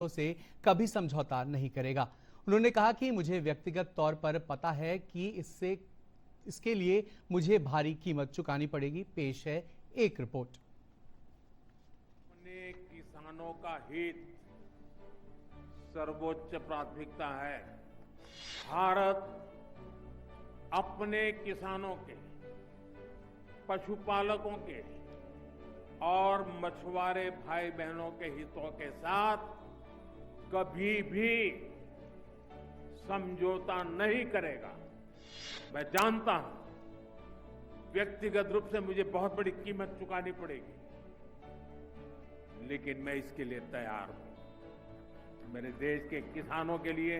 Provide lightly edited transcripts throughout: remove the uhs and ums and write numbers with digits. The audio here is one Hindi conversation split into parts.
से कभी समझौता नहीं करेगा। उन्होंने कहा कि मुझे व्यक्तिगत तौर पर पता है कि इसके लिए मुझे भारी कीमत चुकानी पड़ेगी। पेश है एक रिपोर्ट। अपने किसानों का हित सर्वोच्च प्राथमिकता है। भारत अपने किसानों के, पशुपालकों के और मछुआरे भाई बहनों के हितों के साथ कभी भी समझौता नहीं करेगा। मैं जानता हूं व्यक्तिगत रूप से मुझे बहुत बड़ी कीमत चुकानी पड़ेगी, लेकिन मैं इसके लिए तैयार हूं। मेरे देश के किसानों के लिए,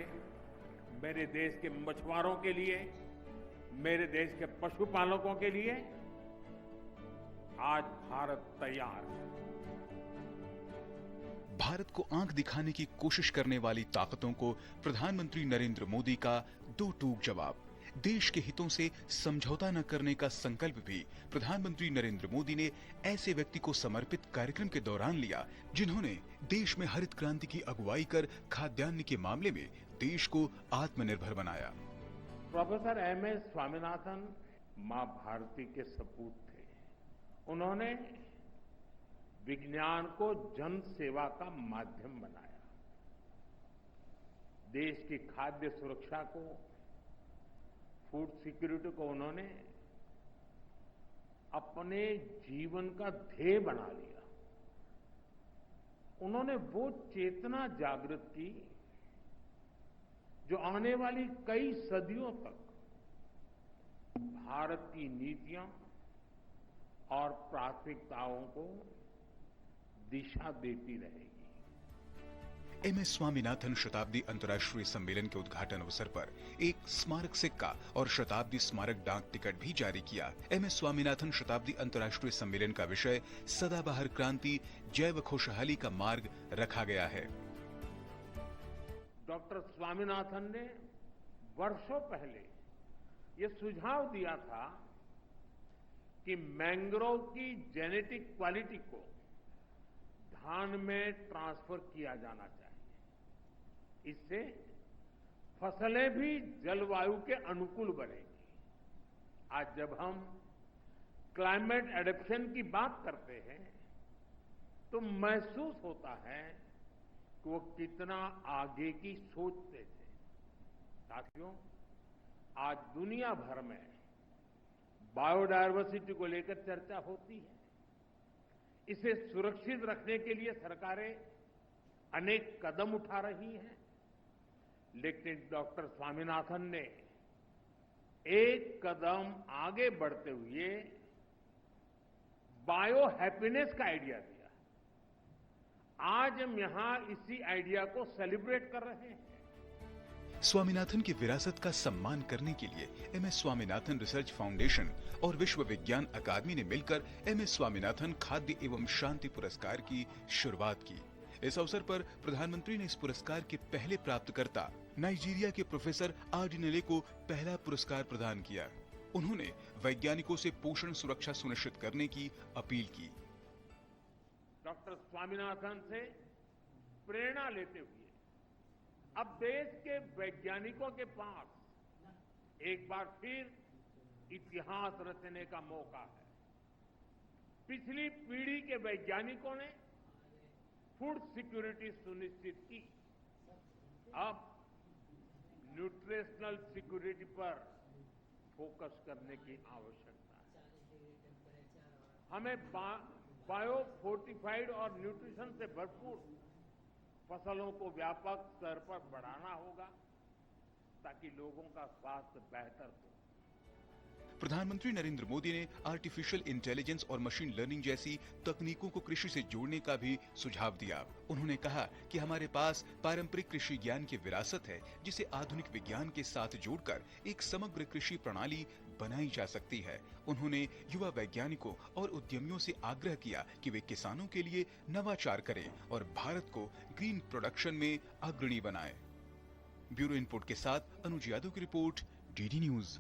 मेरे देश के मछुआरों के लिए, मेरे देश के पशुपालकों के लिए आज भारत तैयार है। भारत को आंख दिखाने की कोशिश करने वाली ताकतों को प्रधानमंत्री नरेंद्र मोदी का दो टूक जवाब। देश के हितों से समझौता न करने का संकल्प भी प्रधानमंत्री नरेंद्र मोदी ने ऐसे व्यक्ति को समर्पित कार्यक्रम के दौरान लिया जिन्होंने देश में हरित क्रांति की अगुवाई कर खाद्यान्न के मामले में देश को आत्मनिर्भर बनाया। प्रोफेसर एमएस स्वामीनाथन मां भारती के सपूत थे। उन्होंने विज्ञान को जन सेवा का माध्यम बनाया। देश की खाद्य सुरक्षा को, फूड सिक्योरिटी को उन्होंने अपने जीवन का ध्येय बना लिया। उन्होंने वो चेतना जागृत की जो आने वाली कई सदियों तक भारत की नीतियां और प्राथमिकताओं को दिशा देती रहेगी। एमएस स्वामीनाथन शताब्दी अंतर्राष्ट्रीय सम्मेलन के उद्घाटन अवसर पर एक स्मारक सिक्का और शताब्दी स्मारक डाक टिकट भी जारी किया। एमएस स्वामीनाथन शताब्दी अंतर्राष्ट्रीय सम्मेलन का विषय सदाबहार क्रांति, जैव खुशहाली का मार्ग रखा गया है। डॉक्टर स्वामीनाथन ने वर्षों पहले ये सुझाव दिया था कि मैंग्रोव की जेनेटिक क्वालिटी को धान में ट्रांसफर किया जाना चाहिए। इससे फसलें भी जलवायु के अनुकूल बनेगी। आज जब हम क्लाइमेट एडेप्शन की बात करते हैं तो महसूस होता है कि वो कितना आगे की सोचते थे। साथियों, आज दुनिया भर में बायोडायवर्सिटी को लेकर चर्चा होती है। इसे सुरक्षित रखने के लिए सरकारें अनेक कदम उठा रही हैं, लेकिन डॉक्टर स्वामीनाथन ने एक कदम आगे बढ़ते हुए बायो हैप्पीनेस का आइडिया दिया। आज हम यहां इसी आइडिया को सेलिब्रेट कर रहे हैं। स्वामीनाथन की विरासत का सम्मान करने के लिए एमएस स्वामीनाथन रिसर्च फाउंडेशन और विश्व विज्ञान अकादमी ने मिलकर एमएस स्वामीनाथन खाद्य एवं शांति पुरस्कार की शुरुआत की। इस अवसर पर प्रधानमंत्री ने इस पुरस्कार के पहले प्राप्तकर्ता नाइजीरिया के प्रोफेसर आर्डिनेले को पहला पुरस्कार प्रदान किया। उन्होंने वैज्ञानिकों से पोषण सुरक्षा सुनिश्चित करने की अपील की। डॉक्टर स्वामीनाथन से प्रेरणा लेते हुए अब देश के वैज्ञानिकों के पास एक बार फिर इतिहास रचने का मौका है। पिछली पीढ़ी के वैज्ञानिकों ने फूड सिक्योरिटी सुनिश्चित की। अब न्यूट्रिशनल सिक्योरिटी पर फोकस करने की आवश्यकता है। हमें बायो फोर्टिफाइड और न्यूट्रिशन से भरपूर फसलों को व्यापक स्तर पर बढ़ाना होगा ताकि लोगों का स्वास्थ्य बेहतर हो। प्रधानमंत्री नरेंद्र मोदी ने आर्टिफिशियल इंटेलिजेंस और मशीन लर्निंग जैसी तकनीकों को कृषि से जोड़ने का भी सुझाव दिया। उन्होंने कहा कि हमारे पास पारंपरिक कृषि ज्ञान की विरासत है जिसे आधुनिक विज्ञान के साथ जोड़कर एक समग्र कृषि प्रणाली बनाई जा सकती है। उन्होंने युवा वैज्ञानिकों और उद्यमियों से आग्रह किया कि वे किसानों के लिए नवाचार करें और भारत को ग्रीन प्रोडक्शन में अग्रणी बनाएं। ब्यूरो इनपुट के साथ अनुज यादव की रिपोर्ट, डीडी न्यूज।